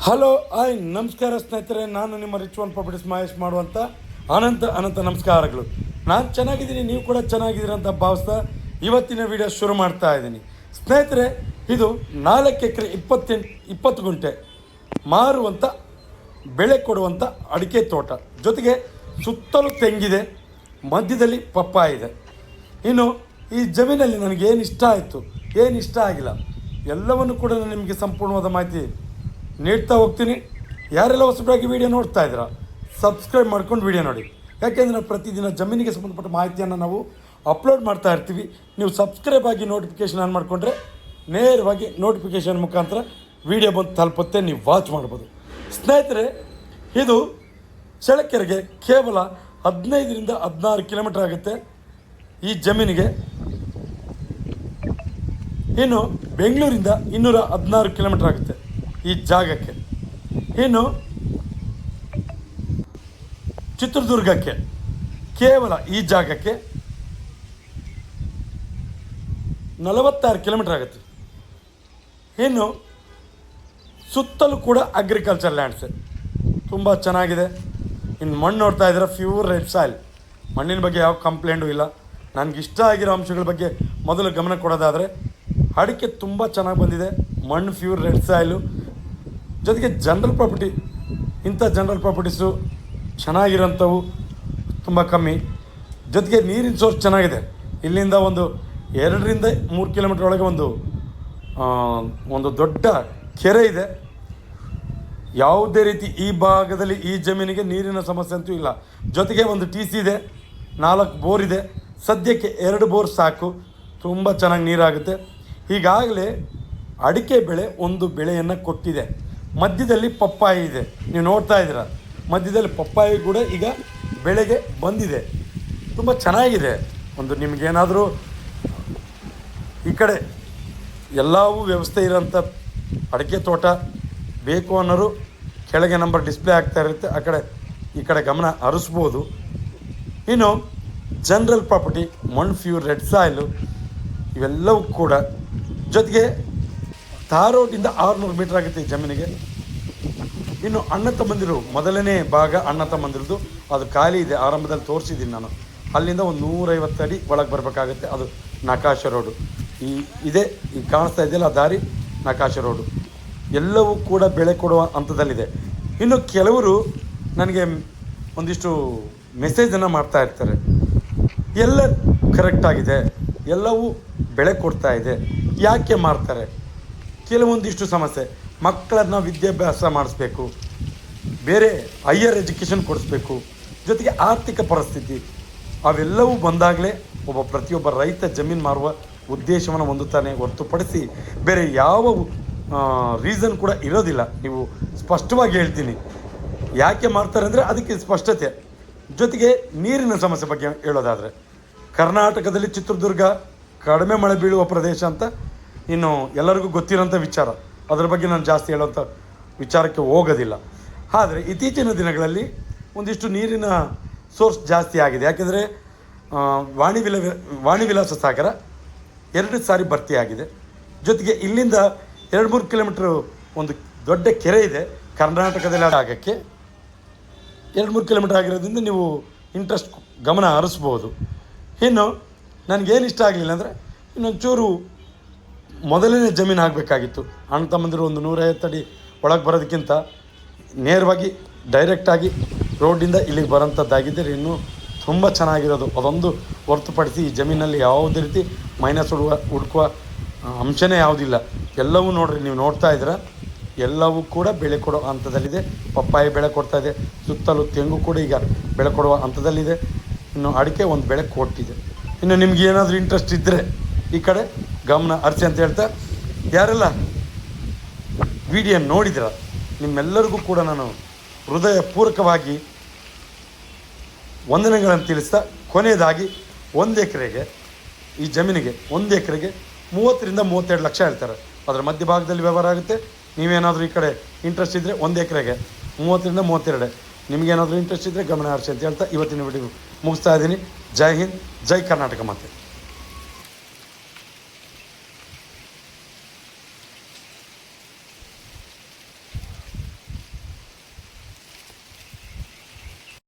Hello hi ನಮಸ್ಕಾರ ಸ್ನೇಹಿತರೆ, ನಾನು ನಿಮ್ಮ ರಿಚ್ ಒನ್ ಪ್ರಾಪರ್ಟೀಸ್ ಮಹೇಶ್ ಮಾಡುವಂಥ ಅನಂತ ಅನಂತ ನಮಸ್ಕಾರಗಳು. ನಾನು ಚೆನ್ನಾಗಿದ್ದೀನಿ, ನೀವು ಕೂಡ ಚೆನ್ನಾಗಿದ್ದೀರ ಅಂತ ಭಾವಿಸ್ತಾ ಇವತ್ತಿನ ವಿಡಿಯೋ ಶುರು ಮಾಡ್ತಾ ಇದ್ದೀನಿ. ಸ್ನೇಹಿತರೆ, ಇದು 4 ಎಕರೆ 20 ಗುಂಟೆ ಮಾರುವಂಥ ಬೆಳೆ ಕೊಡುವಂಥ ಅಡಿಕೆ ತೋಟ, ಜೊತೆಗೆ ಸುತ್ತಲೂ ತೆಂಗಿದೆ, ಮಧ್ಯದಲ್ಲಿ ಪಪ್ಪಾಯ ಇದೆ. ಇನ್ನು ಈ ಜಮೀನಲ್ಲಿ ನನಗೇನು ಇಷ್ಟ ಆಯಿತು, ಏನು ಇಷ್ಟ ಆಗಿಲ್ಲ ಎಲ್ಲವನ್ನು ಕೂಡ ನಾನು ನಿಮಗೆ ಸಂಪೂರ್ಣವಾದ ಮಾಹಿತಿ ನೀಡ್ತಾ ಹೋಗ್ತೀನಿ. ಯಾರೆಲ್ಲ ಹೊಸಬರಾಗಿ ವೀಡಿಯೋ ನೋಡ್ತಾ ಇದ್ದೀರಾ ಸಬ್ಸ್ಕ್ರೈಬ್ ಮಾಡ್ಕೊಂಡು ವೀಡಿಯೋ ನೋಡಿ, ಯಾಕೆಂದರೆ ನಾವು ಪ್ರತಿದಿನ ಜಮೀನಿಗೆ ಸಂಬಂಧಪಟ್ಟ ಮಾಹಿತಿಯನ್ನು ನಾವು ಅಪ್ಲೋಡ್ ಮಾಡ್ತಾ ಇರ್ತೀವಿ. ನೀವು ಸಬ್ಸ್ಕ್ರೈಬ್ ಆಗಿ ನೋಟಿಫಿಕೇಷನ್ ಆನ್ ಮಾಡಿಕೊಂಡ್ರೆ ನೇರವಾಗಿ ನೋಟಿಫಿಕೇಷನ್ ಮುಖಾಂತರ ವೀಡಿಯೋ ಬಂದು ತಲುಪುತ್ತೆ, ನೀವು ವಾಚ್ ಮಾಡ್ಬೋದು. ಸ್ನೇಹಿತರೆ, ಇದು ಚಳ್ಳಕೆರೆಗೆ ಕೇವಲ 15ರಿಂದ 16 ಕಿಲೋಮೀಟರ್ ಆಗುತ್ತೆ ಈ ಜಮೀನಿಗೆ. ಇನ್ನು ಬೆಂಗಳೂರಿಂದ 216 ಕಿಲೋಮೀಟರ್ ಆಗುತ್ತೆ ಈ ಜಾಗಕ್ಕೆ. ಇನ್ನು ಚಿತ್ರದುರ್ಗಕ್ಕೆ ಕೇವಲ ಈ ಜಾಗಕ್ಕೆ 46 ಕಿಲೋಮೀಟರ್ ಆಗುತ್ತೆ. ಇನ್ನು ಸುತ್ತಲೂ ಕೂಡ ಅಗ್ರಿಕಲ್ಚರ್ ಲ್ಯಾಂಡ್ಸ್ ತುಂಬ ಚೆನ್ನಾಗಿದೆ. ಇನ್ನು ಮಣ್ಣು ನೋಡ್ತಾ ಇದ್ದೀರ, ಪ್ಯೂರ್ ರೆಡ್ ಸಾಯಿಲ್. ಮಣ್ಣಿನ ಬಗ್ಗೆ ಯಾವ ಕಂಪ್ಲೇಂಟು ಇಲ್ಲ. ನನಗೆ ಇಷ್ಟ ಆಗಿರೋ ಅಂಶಗಳ ಬಗ್ಗೆ ಮೊದಲು ಗಮನ ಕೊಡೋದಾದರೆ, ಅಡಿಕೆ ತುಂಬ ಚೆನ್ನಾಗಿ ಬಂದಿದೆ, ಮಣ್ಣು ಪ್ಯೂರ್ ರೆಡ್ ಸಾಯಿಲು, ಜೊತೆಗೆ ಜನರಲ್ ಪ್ರಾಪರ್ಟಿ. ಇಂಥ ಜನರಲ್ ಪ್ರಾಪರ್ಟೀಸು ಚೆನ್ನಾಗಿರೋಂಥವು ತುಂಬ ಕಮ್ಮಿ, ಜೊತೆಗೆ ನೀರಿನ ಸೋರ್ಸ್ ಚೆನ್ನಾಗಿದೆ. ಇಲ್ಲಿಂದ ಒಂದು 2ರಿಂದ 3 ಕಿಲೋಮೀಟರ್ ಒಳಗೆ ಒಂದು ದೊಡ್ಡ ಕೆರೆ ಇದೆ. ಯಾವುದೇ ರೀತಿ ಈ ಭಾಗದಲ್ಲಿ ಈ ಜಮೀನಿಗೆ ನೀರಿನ ಸಮಸ್ಯೆ ಅಂತೂ ಇಲ್ಲ. ಜೊತೆಗೆ ಒಂದು TC ಇದೆ, 4 ಬೋರ್ ಇದೆ. ಸದ್ಯಕ್ಕೆ 2 ಬೋರ್ ಸಾಕು, ತುಂಬ ಚೆನ್ನಾಗಿ ನೀರಾಗುತ್ತೆ. ಈಗಾಗಲೇ ಅಡಿಕೆ ಬೆಳೆ ಒಂದು ಬೆಳೆಯನ್ನು ಕೊಟ್ಟಿದೆ. ಮಧ್ಯದಲ್ಲಿ ಪಪ್ಪಾಯ ಇದೆ, ನೀವು ನೋಡ್ತಾ ಇದ್ದೀರ. ಮಧ್ಯದಲ್ಲಿ ಪಪ್ಪಾಯ ಕೂಡ ಈಗ ಬೆಳೆಗೆ ಬಂದಿದೆ, ತುಂಬ ಚೆನ್ನಾಗಿದೆ. ಒಂದು ನಿಮಗೇನಾದರೂ ಈ ಕಡೆ ಎಲ್ಲವೂ ವ್ಯವಸ್ಥೆ ಇರೋಂಥ ಅಡಿಕೆ ತೋಟ ಬೇಕು ಅನ್ನೋರು ಕೆಳಗೆ ನಂಬರ್ ಡಿಸ್ಪ್ಲೇ ಆಗ್ತಾ ಇರುತ್ತೆ, ಈ ಕಡೆ ಗಮನ ಹರಿಸ್ಬೋದು. ಇನ್ನು ಜನರಲ್ ಪ್ರಾಪರ್ಟಿ, ಮಣ್ಣು ಪ್ಯೂರ್ ರೆಡ್ ಸಾಯಿಲು ಇವೆಲ್ಲವೂ ಕೂಡ, ಜೊತೆಗೆ ತಾರೋಡಿಂದ 600 ಮೀಟರ್ ಆಗುತ್ತೆ ಈ ಜಮೀನಿಗೆ. ಇನ್ನು ಅಣ್ಣ ತಮ್ಮಂದಿರು ಮೊದಲನೇ ಭಾಗ ಅಣ್ಣ ತಮ್ಮಂದಿರದು, ಅದು ಖಾಲಿ ಇದೆ, ಆರಂಭದಲ್ಲಿ ತೋರಿಸಿದ್ದೀನಿ ನಾನು. ಅಲ್ಲಿಂದ ಒಂದು 150 ಅಡಿ ಒಳಗೆ ಬರಬೇಕಾಗುತ್ತೆ, ಅದು ನಕಾಶ ರೋಡು. ಈ ಕಾಣಿಸ್ತಾ ಇದೆಯಲ್ಲ ಆ ದಾರಿ ನಕಾಶ ರೋಡು. ಎಲ್ಲವೂ ಕೂಡ ಬೆಳೆ ಕೊಡುವ ಹಂತದಲ್ಲಿದೆ. ಇನ್ನು ಕೆಲವರು ನನಗೆ ಒಂದಿಷ್ಟು ಮೆಸೇಜನ್ನು ಮಾಡ್ತಾ ಇರ್ತಾರೆ, ಎಲ್ಲ ಕರೆಕ್ಟಾಗಿದೆ, ಎಲ್ಲವೂ ಬೆಳೆ ಕೊಡ್ತಾ ಇದೆ, ಯಾಕೆ ಮಾಡ್ತಾರೆ? ಕೆಲವೊಂದಿಷ್ಟು ಸಮಸ್ಯೆ, ಮಕ್ಕಳನ್ನು ವಿದ್ಯಾಭ್ಯಾಸ ಮಾಡಿಸ್ಬೇಕು, ಬೇರೆ ಹೈಯರ್ ಎಜುಕೇಷನ್ ಕೊಡಿಸ್ಬೇಕು, ಜೊತೆಗೆ ಆರ್ಥಿಕ ಪರಿಸ್ಥಿತಿ ಅವೆಲ್ಲವೂ ಬಂದಾಗಲೇ ಪ್ರತಿಯೊಬ್ಬ ರೈತ ಜಮೀನು ಮಾರುವ ಉದ್ದೇಶವನ್ನು ಹೊಂದುತ್ತಾನೆ, ಹೊರತುಪಡಿಸಿ ಬೇರೆ ಯಾವ ರೀಸನ್ ಕೂಡ ಇರೋದಿಲ್ಲ. ನೀವು ಸ್ಪಷ್ಟವಾಗಿ ಹೇಳ್ತೀನಿ ಯಾಕೆ ಮಾಡ್ತಾರೆ ಅಂದರೆ ಅದಕ್ಕೆ ಸ್ಪಷ್ಟತೆ. ಜೊತೆಗೆ ನೀರಿನ ಸಮಸ್ಯೆ ಬಗ್ಗೆ ಹೇಳೋದಾದರೆ, ಕರ್ನಾಟಕದಲ್ಲಿ ಚಿತ್ರದುರ್ಗ ಕಡಿಮೆ ಮಳೆ ಬೀಳುವ ಪ್ರದೇಶ ಅಂತ ಇನ್ನು ಎಲ್ಲರಿಗೂ ಗೊತ್ತಿರೋಂಥ ವಿಚಾರ. ಅದರ ಬಗ್ಗೆ ನಾನು ಜಾಸ್ತಿ ಹೇಳೋಂಥ ವಿಚಾರಕ್ಕೆ ಹೋಗೋದಿಲ್ಲ. ಆದರೆ ಇತ್ತೀಚಿನ ದಿನಗಳಲ್ಲಿ ಒಂದಿಷ್ಟು ನೀರಿನ ಸೋರ್ಸ್ ಜಾಸ್ತಿ ಆಗಿದೆ. ಯಾಕೆಂದರೆ ವಾಣಿ ವಿಲಾಸ ಸಾಗರ 2 ಸಾರಿ ಭರ್ತಿಯಾಗಿದೆ. ಜೊತೆಗೆ ಇಲ್ಲಿಂದ 2-3 ಕಿಲೋಮೀಟ್ರು ಒಂದು ದೊಡ್ಡ ಕೆರೆ ಇದೆ ಕರ್ನಾಟಕದಲ್ಲಿ. ಆಗಕ್ಕೆ 2-3 ಕಿಲೋಮೀಟ್ರ್ ಆಗಿರೋದ್ರಿಂದ ನೀವು ಇಂಟ್ರೆಸ್ಟ್ ಗಮನ ಹರಿಸ್ಬೋದು. ಇನ್ನು ನನಗೇನು ಇಷ್ಟ ಆಗಲಿಲ್ಲ ಅಂದರೆ, ಇನ್ನೊಂಚೂರು ಮೊದಲನೇ ಜಮೀನು ಆಗಬೇಕಾಗಿತ್ತು. ಅಣ್ಣ ತಮ್ಮಂದಿರು ಒಂದು 150 ಅಡಿ ಒಳಗೆ ಬರೋದಕ್ಕಿಂತ ನೇರವಾಗಿ ಡೈರೆಕ್ಟಾಗಿ ರೋಡಿಂದ ಇಲ್ಲಿಗೆ ಬರೋಂಥದ್ದಾಗಿದ್ದರೆ ಇನ್ನೂ ತುಂಬ ಚೆನ್ನಾಗಿರೋದು. ಅದೊಂದು ಹೊರತುಪಡಿಸಿ ಈ ಜಮೀನಲ್ಲಿ ಯಾವುದೇ ರೀತಿ ಮೈನಸ್ ಹುಡುಕುವ ಅಂಶನೇ ಯಾವುದಿಲ್ಲ. ಎಲ್ಲವೂ ನೋಡಿರಿ, ನೀವು ನೋಡ್ತಾ ಇದ್ದೀರ, ಎಲ್ಲವೂ ಕೂಡ ಬೆಳೆ ಕೊಡೋ ಹಂತದಲ್ಲಿದೆ. ಪಪ್ಪಾಯ ಬೆಳೆ ಕೊಡ್ತಾಯಿದೆ, ಸುತ್ತಲೂ ತೆಂಗು ಕೂಡ ಈಗ ಬೆಳೆ ಕೊಡುವ ಹಂತದಲ್ಲಿದೆ. ಇನ್ನು ಅಡಿಕೆ ಒಂದು ಬೆಳೆ ಕೊಟ್ಟಿದೆ. ಇನ್ನು ನಿಮ್ಗೆ ಏನಾದರೂ ಇಂಟ್ರೆಸ್ಟ್ ಇದ್ದರೆ ಈ ಕಡೆ ಗಮನ ಹರಿಸಿ ಅಂತ ಹೇಳ್ತಾ, ಯಾರೆಲ್ಲ ವಿಡಿಯೋ ನೋಡಿದಿರ ನಿಮ್ಮೆಲ್ಲರಿಗೂ ಕೂಡ ನಾನು ಹೃದಯಪೂರ್ವಕವಾಗಿ ವಂದನೆಗಳನ್ನು ತಿಳಿಸ್ತಾ, ಕೊನೆಯದಾಗಿ 1 ಎಕರೆಗೆ ಈ ಜಮೀನಿಗೆ 1 ಎಕರೆಗೆ 30ರಿಂದ 32 ಲಕ್ಷ ಹೇಳ್ತಾರೆ. ಅದರ ಮಧ್ಯಭಾಗದಲ್ಲಿ ವ್ಯವಹಾರ ಆಗುತ್ತೆ. ನೀವೇನಾದರೂ ಈ ಕಡೆ ಇಂಟ್ರೆಸ್ಟ್ ಇದ್ದರೆ 1 ಎಕರೆಗೆ 30ರಿಂದ 32. ನಿಮಗೇನಾದರೂ ಇಂಟ್ರೆಸ್ಟ್ ಇದ್ದರೆ ಗಮನ ಹರಿಸಿ ಅಂತ ಹೇಳ್ತಾ ಇವತ್ತಿನ ವಿಡಿಯೋ ಮುಗಿಸ್ತಾ ಇದ್ದೀನಿ. ಜೈ ಹಿಂದ್, ಜೈ ಕರ್ನಾಟಕ ಮಾತೆ.